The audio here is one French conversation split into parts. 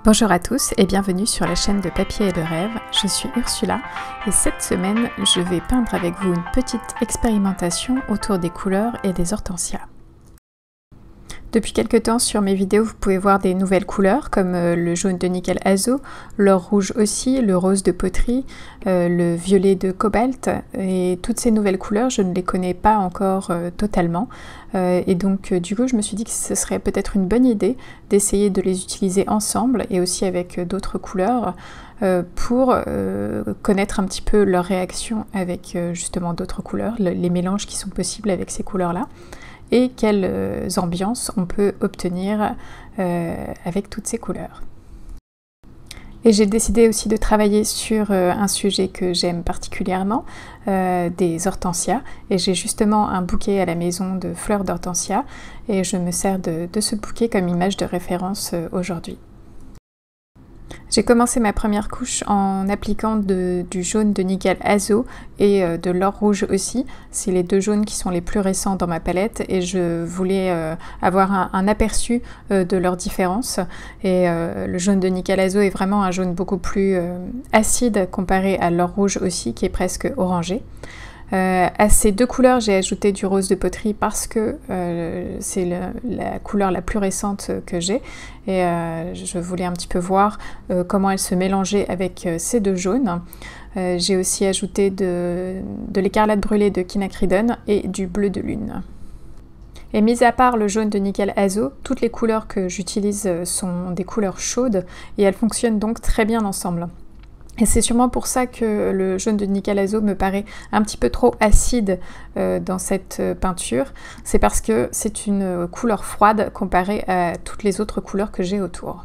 Bonjour à tous et bienvenue sur la chaîne de Papier et de Rêve. Je suis Ursula et cette semaine, je vais peindre avec vous une petite expérimentation autour des couleurs et des hortensias. Depuis quelques temps sur mes vidéos, vous pouvez voir des nouvelles couleurs comme le jaune de nickel azo, l'or rouge aussi, le rose de poterie, le violet de cobalt. Et toutes ces nouvelles couleurs, je ne les connais pas encore totalement. Et donc du coup, je me suis dit que ce serait peut-être une bonne idée d'essayer de les utiliser ensemble et aussi avec d'autres couleurs pour connaître un petit peu leur réaction avec justement d'autres couleurs, les mélanges qui sont possibles avec ces couleurs-là. Et quelles ambiances on peut obtenir avec toutes ces couleurs. Et j'ai décidé aussi de travailler sur un sujet que j'aime particulièrement, des hortensias. Et j'ai justement un bouquet à la maison de fleurs d'hortensia et je me sers de ce bouquet comme image de référence aujourd'hui. J'ai commencé ma première couche en appliquant du jaune de nickel azo et de l'or rouge aussi. C'est les deux jaunes qui sont les plus récents dans ma palette et je voulais avoir un aperçu de leurs différences. Et le jaune de nickel azo est vraiment un jaune beaucoup plus acide comparé à l'or rouge aussi qui est presque orangé. À ces deux couleurs, j'ai ajouté du rose de poterie parce que c'est la couleur la plus récente que j'ai et je voulais un petit peu voir comment elle se mélangeait avec ces deux jaunes. J'ai aussi ajouté de l'écarlate brûlée de quinacridone et du bleu de lune. Et mis à part le jaune de nickel azo, toutes les couleurs que j'utilise sont des couleurs chaudes et elles fonctionnent donc très bien ensemble. Et c'est sûrement pour ça que le jaune de nickel azo me paraît un petit peu trop acide dans cette peinture. C'est parce que c'est une couleur froide comparée à toutes les autres couleurs que j'ai autour.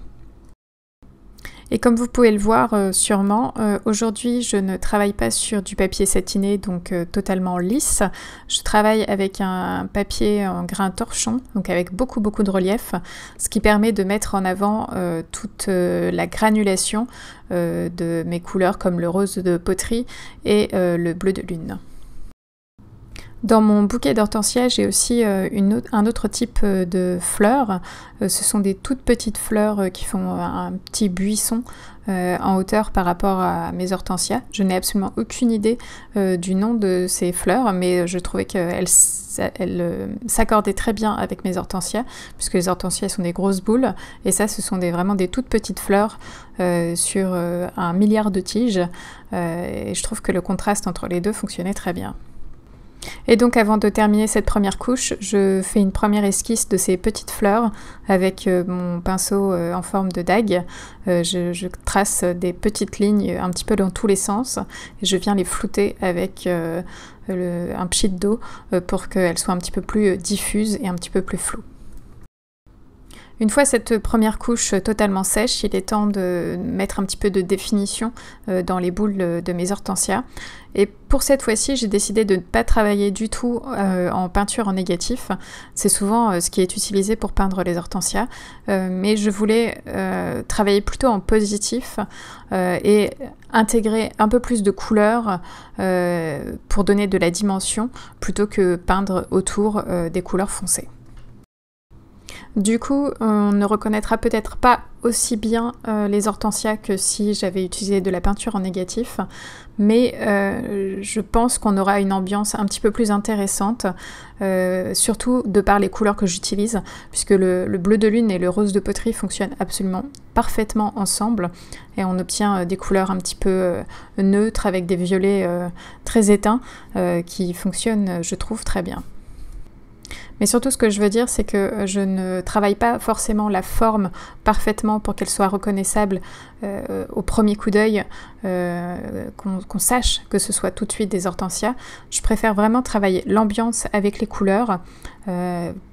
Et comme vous pouvez le voir sûrement, aujourd'hui je ne travaille pas sur du papier satiné, donc totalement lisse. Je travaille avec un papier en grain torchon, donc avec beaucoup de relief, ce qui permet de mettre en avant toute la granulation de mes couleurs comme le rose de poterie et le bleu de lune. Dans mon bouquet d'hortensia, j'ai aussi un autre type de fleurs. Ce sont des toutes petites fleurs qui font un petit buisson en hauteur par rapport à mes hortensias. Je n'ai absolument aucune idée du nom de ces fleurs, mais je trouvais qu'elles s'accordaient très bien avec mes hortensias, puisque les hortensias sont des grosses boules, et ça, ce sont vraiment des toutes petites fleurs sur 1 milliard de tiges. Et je trouve que le contraste entre les deux fonctionnait très bien. Et donc avant de terminer cette première couche, je fais une première esquisse de ces petites fleurs avec mon pinceau en forme de dague. Je trace des petites lignes un petit peu dans tous les sens et je viens les flouter avec un pchit d'eau pour qu'elles soient un petit peu plus diffuses et un petit peu plus floues. Une fois cette première couche totalement sèche, il est temps de mettre un petit peu de définition dans les boules de mes hortensias. Et pour cette fois-ci, j'ai décidé de ne pas travailler du tout en peinture en négatif. C'est souvent ce qui est utilisé pour peindre les hortensias. Mais je voulais travailler plutôt en positif et intégrer un peu plus de couleurs pour donner de la dimension plutôt que peindre autour des couleurs foncées. Du coup, on ne reconnaîtra peut-être pas aussi bien les hortensias que si j'avais utilisé de la peinture en négatif, mais je pense qu'on aura une ambiance un petit peu plus intéressante, surtout de par les couleurs que j'utilise, puisque le bleu de lune et le rose de poterie fonctionnent absolument parfaitement ensemble, et on obtient des couleurs un petit peu neutres avec des violets très éteints qui fonctionnent, je trouve, très bien. Mais surtout, ce que je veux dire, c'est que je ne travaille pas forcément la forme parfaitement pour qu'elle soit reconnaissable au premier coup d'œil, qu'on sache que ce soit tout de suite des hortensias. Je préfère vraiment travailler l'ambiance avec les couleurs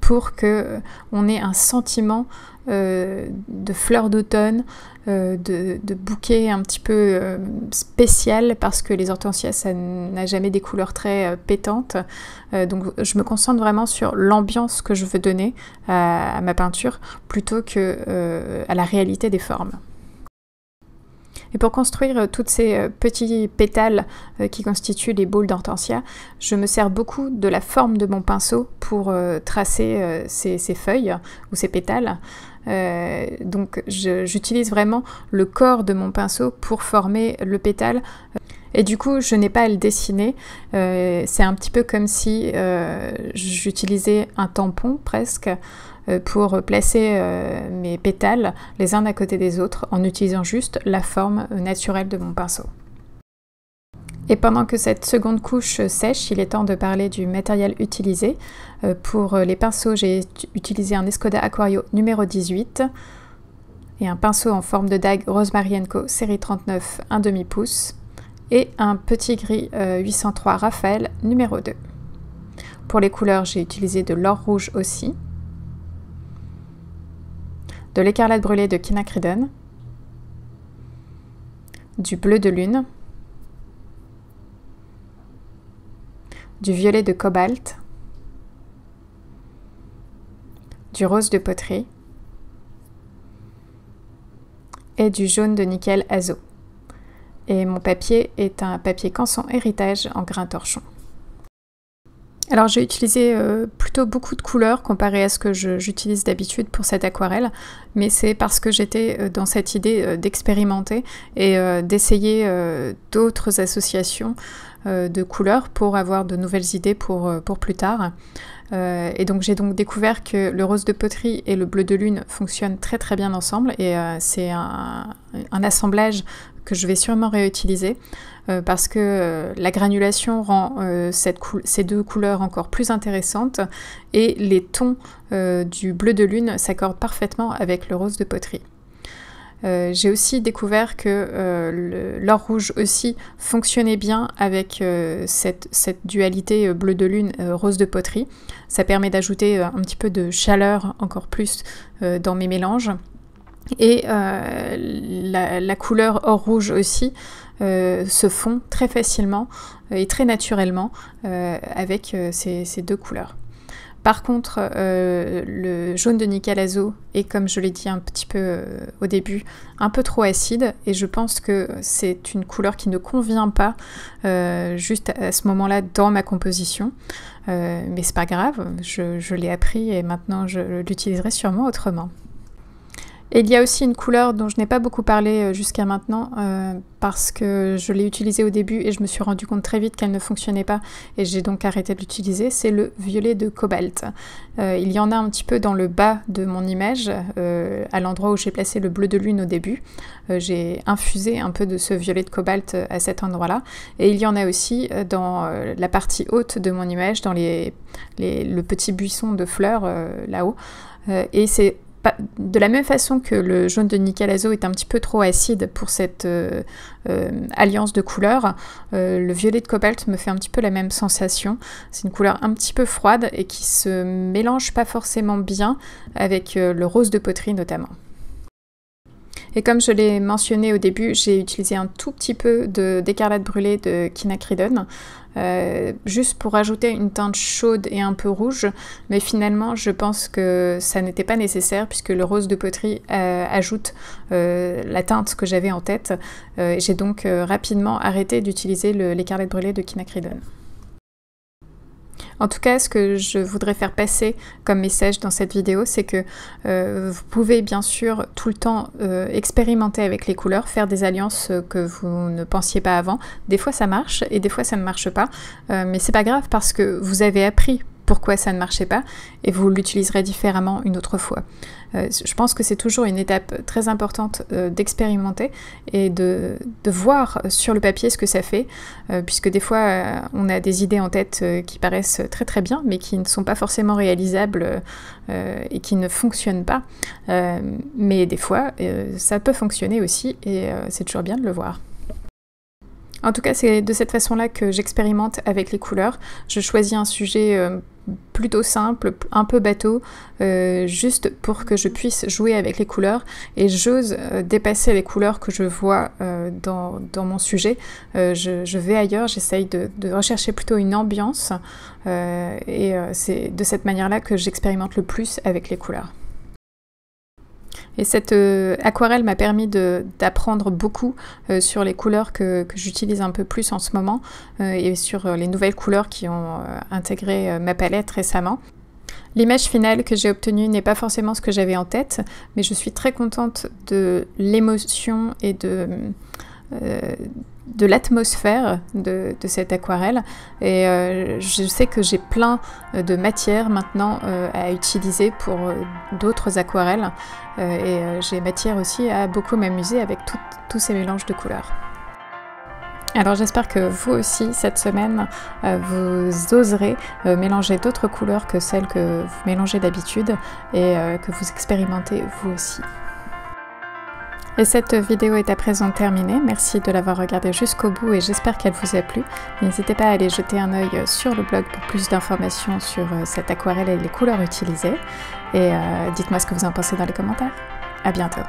pour qu'on ait un sentiment de fleurs d'automne, de bouquet un petit peu spécial, parce que les hortensias, ça n'a jamais des couleurs très pétantes. Donc je me concentre vraiment sur l'ambiance que je veux donner à ma peinture plutôt que à la réalité des formes. Et pour construire toutes ces petits pétales qui constituent les boules d'hortensia, je me sers beaucoup de la forme de mon pinceau pour tracer ces feuilles ou ces pétales. Donc j'utilise vraiment le corps de mon pinceau pour former le pétale. Et du coup, je n'ai pas à le dessiner. C'est un petit peu comme si j'utilisais un tampon presque pour placer mes pétales les uns à côté des autres en utilisant juste la forme naturelle de mon pinceau. Et pendant que cette seconde couche sèche, il est temps de parler du matériel utilisé. Pour les pinceaux, j'ai utilisé un Escoda Aquario numéro 18 et un pinceau en forme de dague Rosemary & Co série 39 1/2 pouce et un petit gris 803 Raphaël numéro 2. Pour les couleurs, j'ai utilisé de l'or rouge aussi, de l'écarlate brûlée de Quinacridone, du bleu de lune, du violet de cobalt, du rose de poterie et du jaune de nickel azo. Et mon papier est un papier Canson Héritage en grain torchon. Alors j'ai utilisé plutôt beaucoup de couleurs comparé à ce que j'utilise d'habitude pour cette aquarelle, mais c'est parce que j'étais dans cette idée d'expérimenter et d'essayer d'autres associations de couleurs pour avoir de nouvelles idées pour plus tard. Et donc j'ai donc découvert que le rose de poterie et le bleu de lune fonctionnent très très bien ensemble et c'est un assemblage que je vais sûrement réutiliser parce que la granulation rend ces deux couleurs encore plus intéressantes et les tons du bleu de lune s'accordent parfaitement avec le rose de poterie. J'ai aussi découvert que l'or rouge aussi fonctionnait bien avec cette dualité bleu de lune, rose de poterie. Ça permet d'ajouter un petit peu de chaleur encore plus dans mes mélanges. Et la couleur or rouge aussi se fond très facilement et très naturellement avec ces deux couleurs. Par contre, le jaune de nickel azo est, comme je l'ai dit un petit peu au début, un peu trop acide et je pense que c'est une couleur qui ne convient pas juste à ce moment-là dans ma composition. Mais c'est pas grave, je l'ai appris et maintenant je l'utiliserai sûrement autrement. Et il y a aussi une couleur dont je n'ai pas beaucoup parlé jusqu'à maintenant parce que je l'ai utilisée au début et je me suis rendu compte très vite qu'elle ne fonctionnait pas et j'ai donc arrêté de l'utiliser, c'est le violet de cobalt. Il y en a un petit peu dans le bas de mon image, à l'endroit où j'ai placé le bleu de lune au début. J'ai infusé un peu de ce violet de cobalt à cet endroit-là et il y en a aussi dans la partie haute de mon image, dans le petit buisson de fleurs là-haut. Et c'est de la même façon que le jaune de nickel azo est un petit peu trop acide pour cette alliance de couleurs, le violet de cobalt me fait un petit peu la même sensation. C'est une couleur un petit peu froide et qui se mélange pas forcément bien avec le rose de poterie notamment. Et comme je l'ai mentionné au début, j'ai utilisé un tout petit peu d'écarlate brûlée de Quinacridone, juste pour ajouter une teinte chaude et un peu rouge, mais finalement je pense que ça n'était pas nécessaire puisque le rose de poterie ajoute la teinte que j'avais en tête. J'ai donc rapidement arrêté d'utiliser l'écarlate brûlée de Quinacridone. En tout cas, ce que je voudrais faire passer comme message dans cette vidéo, c'est que vous pouvez bien sûr tout le temps expérimenter avec les couleurs, faire des alliances que vous ne pensiez pas avant. Des fois ça marche et des fois ça ne marche pas, mais c'est pas grave parce que vous avez appris pourquoi ça ne marchait pas et vous l'utiliserez différemment une autre fois. Je pense que c'est toujours une étape très importante d'expérimenter et de voir sur le papier ce que ça fait, puisque des fois on a des idées en tête qui paraissent très très bien mais qui ne sont pas forcément réalisables et qui ne fonctionnent pas, mais des fois ça peut fonctionner aussi et c'est toujours bien de le voir. En tout cas, c'est de cette façon-là que j'expérimente avec les couleurs. Je choisis un sujet plutôt simple, un peu bateau, juste pour que je puisse jouer avec les couleurs et j'ose dépasser les couleurs que je vois dans mon sujet. Je vais ailleurs, j'essaye de rechercher plutôt une ambiance et c'est de cette manière-là que j'expérimente le plus avec les couleurs. Et cette aquarelle m'a permis d'apprendre beaucoup sur les couleurs que j'utilise un peu plus en ce moment et sur les nouvelles couleurs qui ont intégré ma palette récemment. L'image finale que j'ai obtenue n'est pas forcément ce que j'avais en tête, mais je suis très contente de l'émotion et de l'atmosphère de cette aquarelle. Et je sais que j'ai plein de matières maintenant à utiliser pour d'autres aquarelles. J'ai matière aussi à beaucoup m'amuser avec tous ces mélanges de couleurs. Alors j'espère que vous aussi, cette semaine, vous oserez mélanger d'autres couleurs que celles que vous mélangez d'habitude et que vous expérimentez vous aussi. Et cette vidéo est à présent terminée. Merci de l'avoir regardée jusqu'au bout et j'espère qu'elle vous a plu. N'hésitez pas à aller jeter un œil sur le blog pour plus d'informations sur cette aquarelle et les couleurs utilisées. Et dites-moi ce que vous en pensez dans les commentaires. À bientôt.